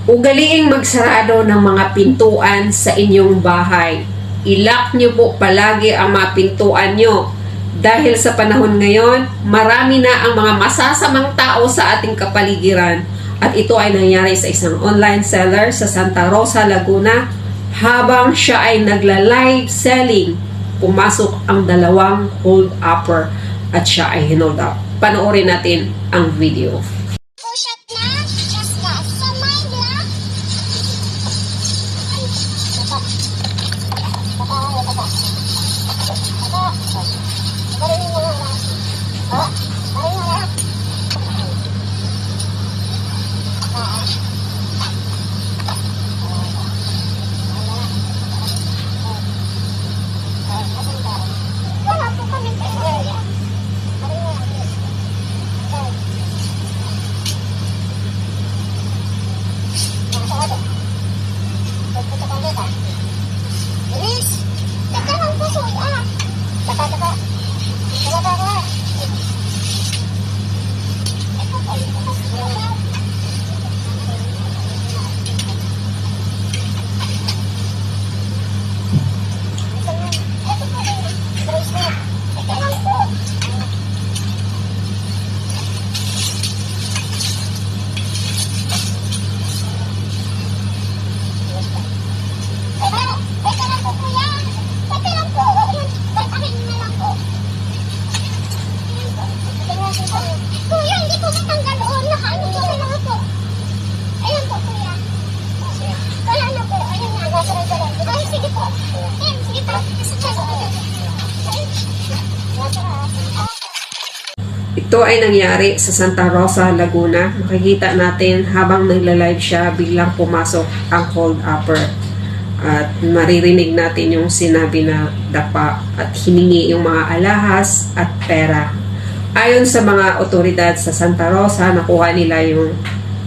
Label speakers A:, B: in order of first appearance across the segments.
A: Ugaliing magsarado ng mga pintuan sa inyong bahay. Ilock nyo po palagi ang mga pintuan nyo. Dahil sa panahon ngayon, marami na ang mga masasamang tao sa ating kapaligiran. At ito ay nangyari sa isang online seller sa Santa Rosa, Laguna. Habang siya ay nagla-live selling, pumasok ang dalawang hold-upper at siya ay hinold up. Panoorin natin ang video.
B: Kuya, hindi ko matanggal doon. Nakaano po sa mga po. Ayan po, kuya. Kaya na po. Ayan nga. Ay, sige po. Ayan, sige po.
A: Ito ay nangyari sa Santa Rosa, Laguna. Makikita natin habang nagla-live siya, biglang pumasok ang hold-upper. At maririnig natin yung sinabi na dapa at hiningi yung mga alahas at pera. Ayon sa mga otoridad sa Santa Rosa, nakuha nila yung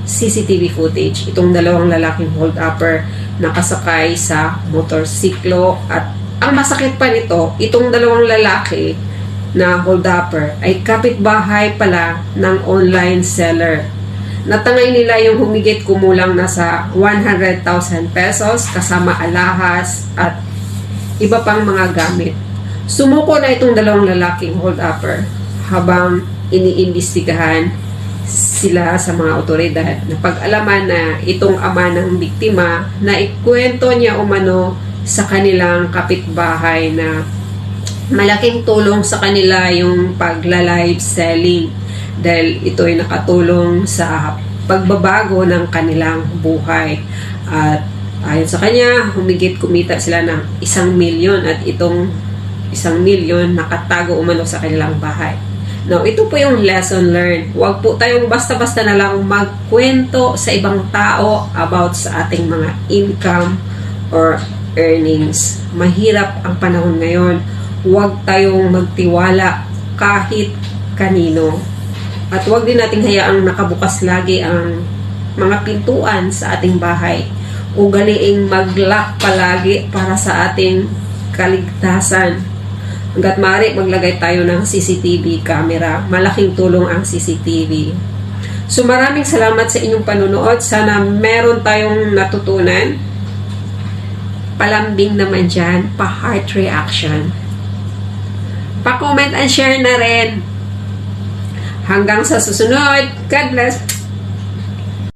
A: CCTV footage. Itong dalawang lalaking hold-upper nakasakay sa motorsiklo. At ang masakit pa nito, itong dalawang lalaki na hold-upper ay kapitbahay pala ng online seller. Natangay nila yung humigit kumulang nasa 100,000 pesos kasama alahas at iba pang mga gamit. Sumuko na itong dalawang lalaking hold-upper habang iniimbestigahan sila sa mga otoridad. Napag-alaman na itong ama ng biktima na ikwento niya umano sa kanilang kapitbahay na malaking tulong sa kanila yung pagla-live selling dahil ito ay nakatulong sa pagbabago ng kanilang buhay. At ayon sa kanya, humigit kumita sila ng 1 milyon at itong 1 milyon nakatago umano sa kanilang bahay. Now, ito po yung lesson learned. Huwag po tayong basta-basta na lang magkwento sa ibang tao about sa ating mga income or earnings. Mahirap ang panahon ngayon. Huwag tayong magtiwala kahit kanino. At huwag din nating hayaang nakabukas lagi ang mga pintuan sa ating bahay. Ugaliing mag-lock palagi para sa ating kaligtasan. Hanggat maaari, maglagay tayo ng CCTV camera. Malaking tulong ang CCTV. So maraming salamat sa inyong panunood. Sana meron tayong natutunan. Palambing naman dyan, pa-heart reaction. Pa-comment and share na rin. Hanggang sa susunod. God bless.